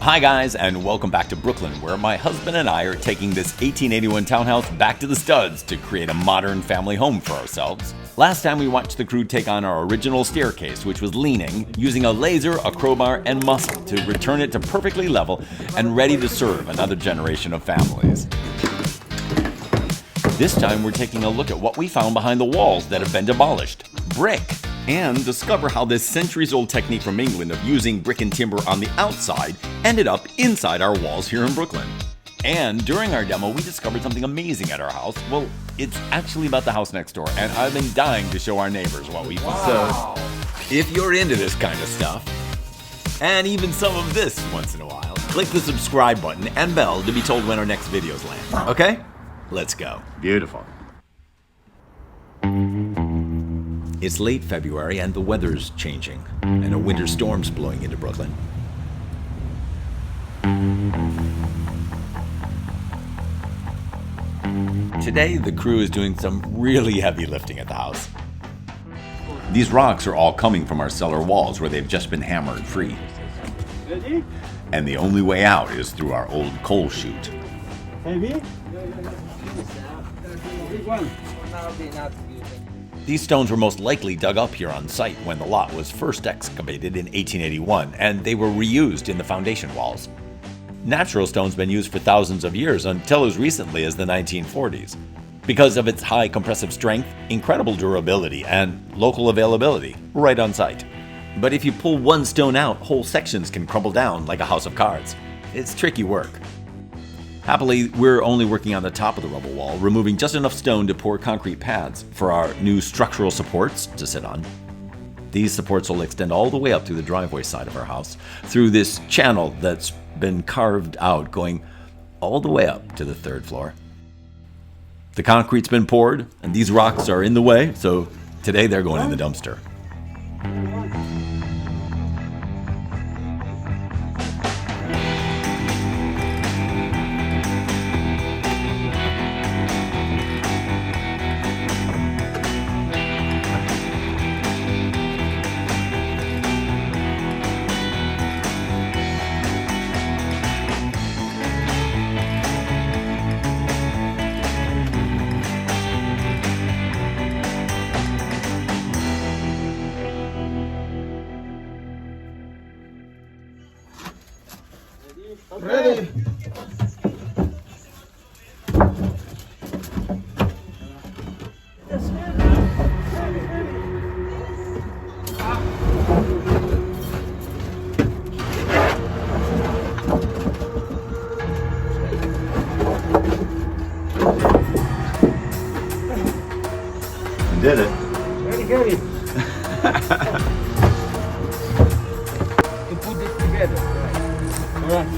Hi guys, and welcome back to Brooklyn, where my husband and I are taking this 1881 townhouse back to the studs to create a modern family home for ourselves. Last time we watched the crew take on our original staircase, which was leaning, using a laser, a crowbar, and muscle to return it to perfectly level and ready to serve another generation of families. This time we're taking a look at what we found behind the walls that have been demolished. Brick. And discover how this centuries-old technique from England of using brick and timber on the outside ended up inside our walls here in Brooklyn. And during our demo, we discovered something amazing at our house. Well, it's actually about the house next door, and I've been dying to show our neighbors what we found. So, if you're into this kind of stuff, and even some of this once in a while, click the subscribe button and bell to be told when our next videos land. Okay? Let's go. Beautiful. It's late February and the weather's changing, and a winter storm's blowing into Brooklyn. Today, the crew is doing some really heavy lifting at the house. These rocks are all coming from our cellar walls where they've just been hammered free. And the only way out is through our old coal chute. Heavy? These stones were most likely dug up here on site when the lot was first excavated in 1881, and they were reused in the foundation walls. Natural stone's been used for thousands of years until as recently as the 1940s, because of its high compressive strength, incredible durability, and local availability right on site. But if you pull one stone out, whole sections can crumble down like a house of cards. It's tricky work. Happily, we're only working on the top of the rubble wall, removing just enough stone to pour concrete pads for our new structural supports to sit on. These supports will extend all the way up through the driveway side of our house, through this channel that's been carved out, going all the way up to the third floor. The concrete's been poured, and these rocks are in the way, so today they're going in the dumpster. Ready? You did it. Ready. To put it together. All right.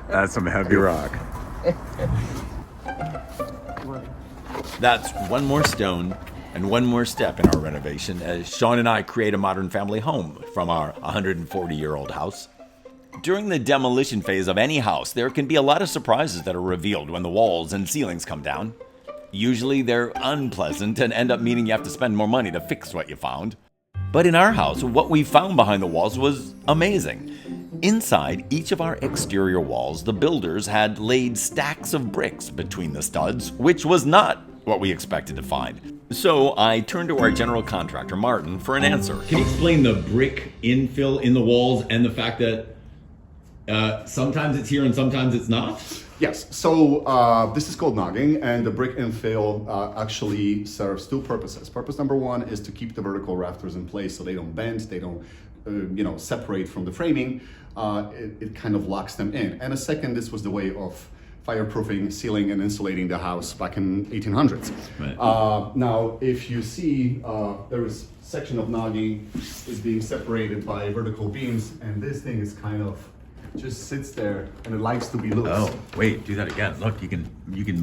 That's some heavy rock. That's one more stone and one more step in our renovation as Sean and I create a modern family home from our 140-year-old house. During the demolition phase of any house, there can be a lot of surprises that are revealed when the walls and ceilings come down. Usually they're unpleasant and end up meaning you have to spend more money to fix what you found. But in our house, what we found behind the walls was amazing. Inside each of our exterior walls, the builders had laid stacks of bricks between the studs, which was not what we expected to find. So I turned to our general contractor, Martin, for an answer. Can you explain the brick infill in the walls and the fact that sometimes it's here and sometimes it's not? Yes, so this is called nogging, and the brick infill actually serves two purposes. Purpose number one is to keep the vertical rafters in place so they don't bend, they don't separate from the framing. It kind of locks them in. And a second, this was the way of fireproofing, sealing, and insulating the house back in 1800s. Right. Now, if you see, there is a section of nogging is being separated by vertical beams, and this thing is kind of just sits there and it likes to be loose. Oh, wait, do that again. Look, you can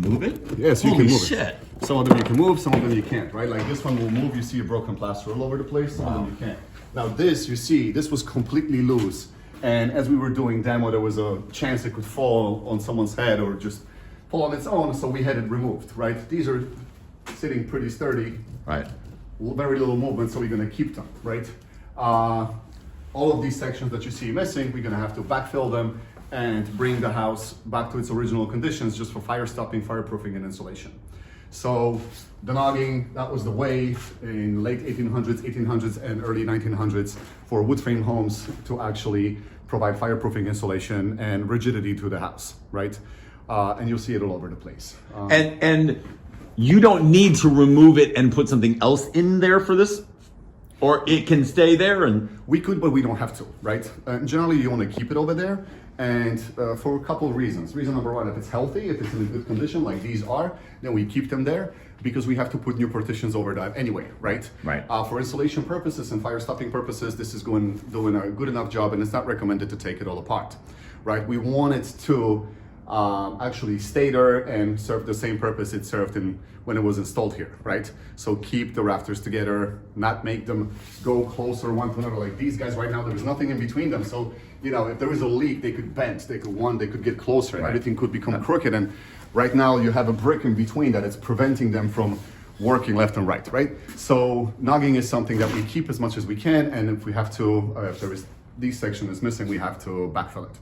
move it? Yes, you Holy can move shit. it. Some of them you can move, some of them you can't, right? Like this one will move, you see a broken plaster all over the place, some of them you can't. Now this, you see, this was completely loose. And as we were doing demo, there was a chance it could fall on someone's head or just fall on its own, so we had it removed, right? These are sitting pretty sturdy. Right. Very little movement, so we're gonna keep them, right? All of these sections that you see missing, we're gonna have to backfill them and bring the house back to its original conditions just for fire stopping, fireproofing, and insulation. So the nogging, that was the way in late 1800s and early 1900s for wood frame homes to actually provide fireproofing, insulation, and rigidity to the house, right? And you'll see it all over the place. And you don't need to remove it and put something else in there for this? Or it can stay there and... We could, but we don't have to, right? Generally, you want to keep it over there, and for a couple of reasons. Reason number one, if it's healthy, if it's in a good condition, like these are, then we keep them there because we have to put new partitions over that anyway, right? Right. For insulation purposes and fire stopping purposes, this is doing a good enough job, and it's not recommended to take it all apart, right? We want it to actually stay there and serve the same purpose it served when it was installed here, right? So keep the rafters together, not make them go closer one to another. Like these guys right now, there's nothing in between them. So, you know, if there was a leak, they could bend, they could get closer, and everything could become crooked. And right now you have a brick in between that it's preventing them from working left and right? So nogging is something that we keep as much as we can. And if we have to, if this section is missing, we have to backfill it.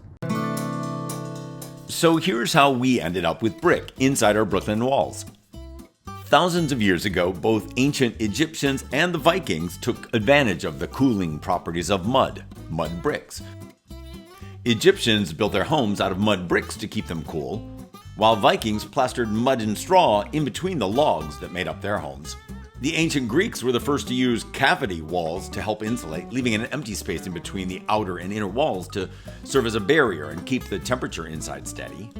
So here's how we ended up with brick inside our Brooklyn walls. Thousands of years ago, both ancient Egyptians and the Vikings took advantage of the cooling properties of mud bricks. Egyptians built their homes out of mud bricks to keep them cool, while Vikings plastered mud and straw in between the logs that made up their homes. The ancient Greeks were the first to use cavity walls to help insulate, leaving an empty space in between the outer and inner walls to serve as a barrier and keep the temperature inside steady.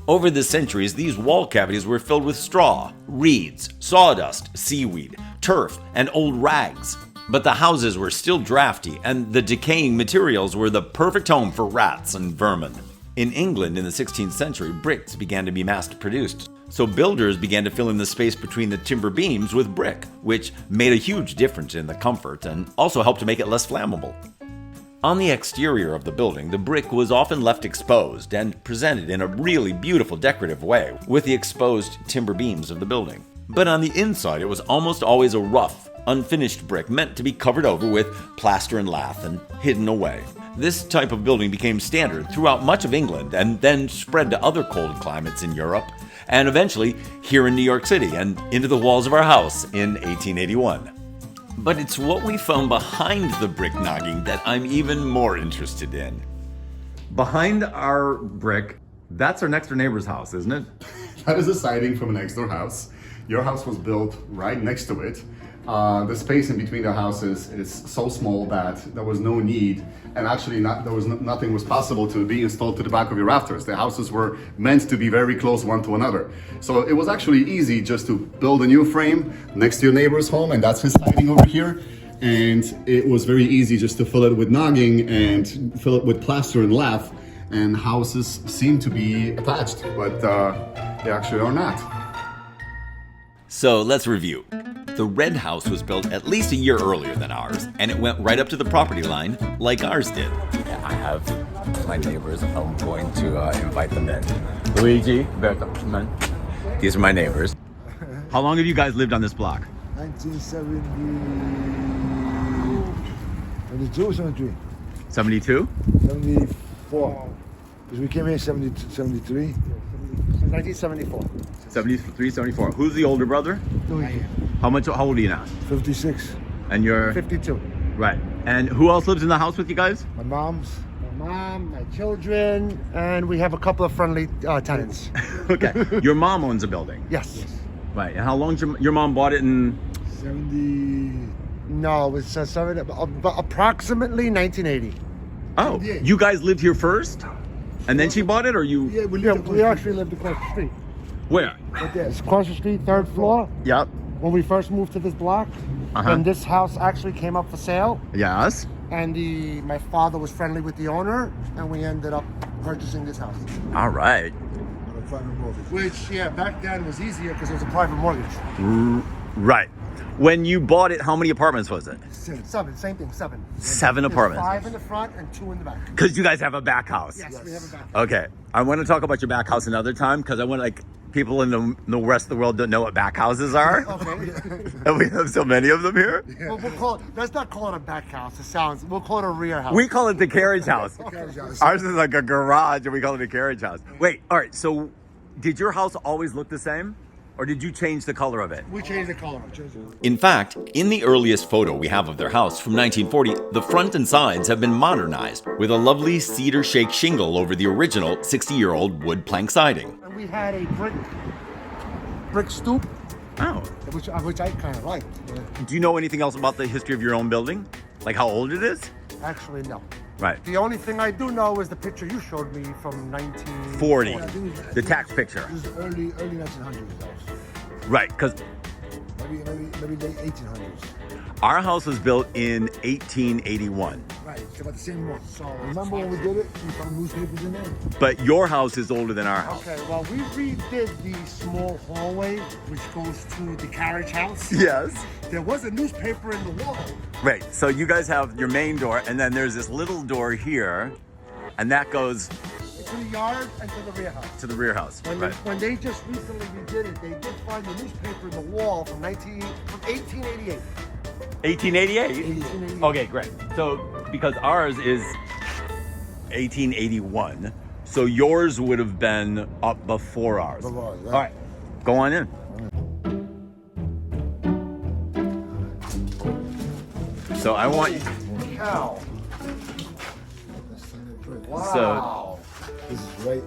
Over the centuries, these wall cavities were filled with straw, reeds, sawdust, seaweed, turf, and old rags. But the houses were still drafty, and the decaying materials were the perfect home for rats and vermin. In England in the 16th century, bricks began to be mass-produced. So builders began to fill in the space between the timber beams with brick, which made a huge difference in the comfort and also helped to make it less flammable. On the exterior of the building, the brick was often left exposed and presented in a really beautiful decorative way with the exposed timber beams of the building. But on the inside, it was almost always a rough, unfinished brick meant to be covered over with plaster and lath and hidden away. This type of building became standard throughout much of England and then spread to other cold climates in Europe, and eventually here in New York City and into the walls of our house in 1881. But it's what we found behind the brick nogging that I'm even more interested in. Behind our brick, that's our next door neighbor's house, isn't it? That is a siding from a next door house. Your house was built right next to it. The space in between the houses is so small that there was no need, and actually nothing was possible to be installed to the back of your rafters. The houses were meant to be very close one to another. So it was actually easy just to build a new frame next to your neighbor's home, and that's his siding over here. And it was very easy just to fill it with nogging and fill it with plaster and lath, and houses seem to be attached, but they actually are not. So let's review. The red house was built at least a year earlier than ours, and it went right up to the property line like ours did. I have my neighbors. I'm going to invite them in. Luigi, Bertman. These are my neighbors. How long have you guys lived on this block? 1972, 72, 72? 74. Because we came here in 73. 1974. 73, 74. Who's the older brother? Luigi. How old are you now? 56. And you're... 52. Right. And who else lives in the house with you guys? My mom's. My mom, my children, and we have a couple of friendly tenants. Okay. Your mom owns a building? Yes. Right. And how long your mom bought it in? 70. No, it was approximately 1980. Oh, you guys lived here first? And then she bought it, or you? Yeah, We actually lived across the street. Where? Right there. It's across the street, third floor. Yep. When we first moved to this block, and this house actually came up for sale. Yes. And my father was friendly with the owner, and we ended up purchasing this house. All right. Which, back then was easier because it was a private mortgage. Right. When you bought it, how many apartments was it? Same. 7, same thing, 7. 7 There's apartments. 5 in the front and 2 in the back. Because you guys have a back house. Yes, we have a back. Okay, I want to talk about your back house another time because I want like people in the rest of the world don't know what back houses are. Okay. And we have so many of them here. We'll call it, let's not call it a back house. It sounds, we'll call it a rear house. We call it the carriage house. Carriage house. Ours is like a garage and we call it a carriage house. Wait, all right, so did your house always look the same? Or did you change the color of it? We changed the color. In fact, in the earliest photo we have of their house from 1940, the front and sides have been modernized with a lovely cedar shake shingle over the original 60-year-old wood plank siding. And we had a brick stoop, Oh. which I kind of liked. Do you know anything else about the history of your own building? Like how old it is? Actually, no. Right. The only thing I do know is the picture you showed me from 40. 1940. The tax picture. This is early 1900s house. Right, because Maybe late 1800s. our house was built in 1881. Right. It's about the same one. So remember when we did it? We found newspapers in there. But your house is older than our house. Okay, well, we redid the small hallway, which goes to the carriage house. Yes. There was a newspaper in the wall. Right, so you guys have your main door, and then there's this little door here, and that goes To the yard and to the rear house. to the rear house. Right. When they just recently redid it, they did find the newspaper in the wall from 1888. 1888? 1888. Okay, great. So, because ours is 1881, so yours would have been up before ours. Before ours, right. All right, go on in. So I want you. Cow. Wow. So This is right.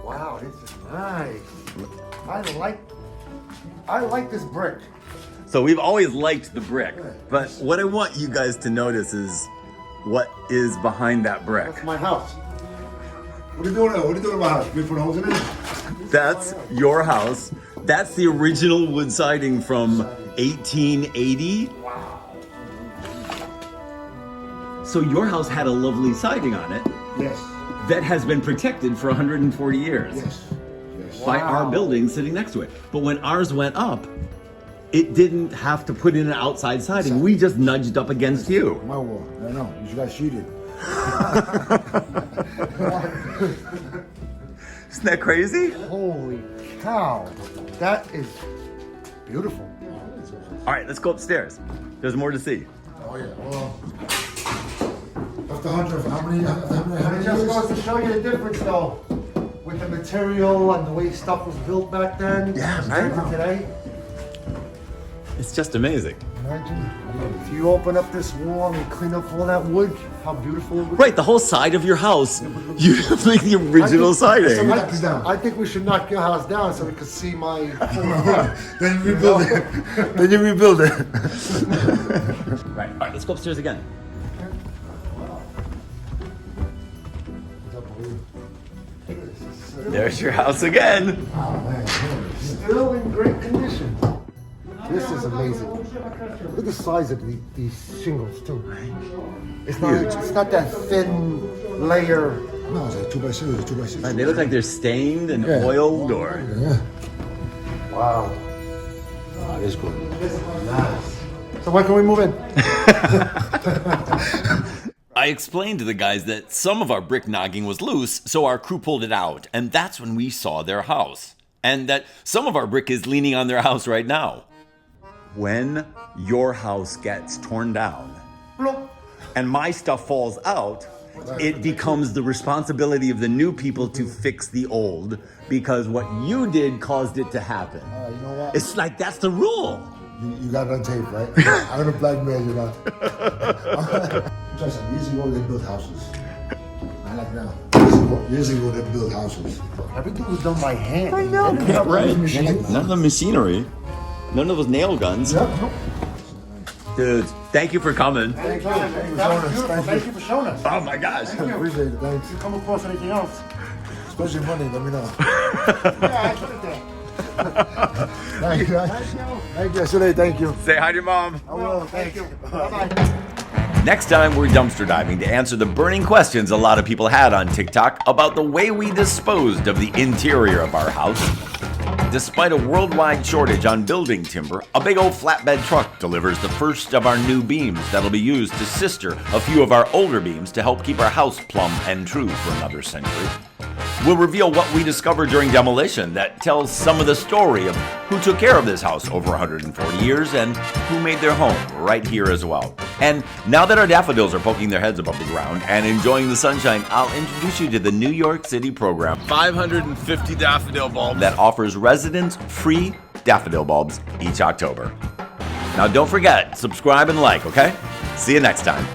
Wow, this is nice. I like this brick. So we've always liked the brick, but what I want you guys to notice is what is behind that brick. That's my house. What are you doing? What are you doing in my house? We put holes in it? That's your house. That's the original wood siding from 1880. Wow. So your house had a lovely siding on it Yes. that has been protected for 140 years Yes. Yes. by our building sitting next to it. But when ours went up, it didn't have to put in an outside siding. We just nudged up against you. My wall. I know. You got cheated. Isn't that crazy? Holy cow. That is beautiful. All right, let's go upstairs. There's more to see. Oh yeah. Well, after 100, how many It just years? goes to show you the difference, though, with the material and the way stuff was built back then. Yeah, compared to right. today. It's just amazing. Imagine. If you open up this wall and clean up all that wood, how beautiful it would Right, the whole side of your house, you have like the original siding. Knock this down. I think we should knock your house down so we can see my. Then you rebuild it. Then you rebuild it. Right, all right, let's go upstairs again. There's your house again. Still in great condition. This is amazing. Look at the size of these shingles too. It's not that thin layer. No, it's a 2x6. It's a 2x6. And they look like they're stained and Yeah. oiled or... Yeah. Wow. That is cool. This is nice. So when can we move in? I explained to the guys that some of our brick nogging was loose, so our crew pulled it out, and that's when we saw their house. And that some of our brick is leaning on their house right now. When your house gets torn down Bloop. and my stuff falls out, it becomes the responsibility of the new people to fix the old because what you did caused it to happen. You know what? It's like that's the rule. You got it on tape, right? I'm gonna blackmail you now. Just years ago they built houses. Not like now. Years ago they built houses. Everything was done by hand. I know, right? None of the machinery, none of those nail guns. Yep. Dude, thank you for coming. Thank you. Thank you for showing us. Thank you for showing us. Oh my gosh. Appreciate it. Thanks. If you come across anything else, Especially money. Let me know. yeah, I put it there. Thank you. Thank you. Yesterday. Thank you. Say hi to your mom. I will. Thank Thanks. you. Bye-bye. Next time, we're dumpster diving to answer the burning questions a lot of people had on TikTok about the way we disposed of the interior of our house. Despite a worldwide shortage on building timber, a big old flatbed truck delivers the first of our new beams that'll be used to sister a few of our older beams to help keep our house plumb and true for another century. We'll reveal what we discovered during demolition that tells some of the story of who took care of this house over 140 years and who made their home right here as well. And now that our daffodils are poking their heads above the ground and enjoying the sunshine, I'll introduce you to the New York City program 550 daffodil bulbs. that offers residents free daffodil bulbs each October. Now don't forget, subscribe and like, okay? See you next time.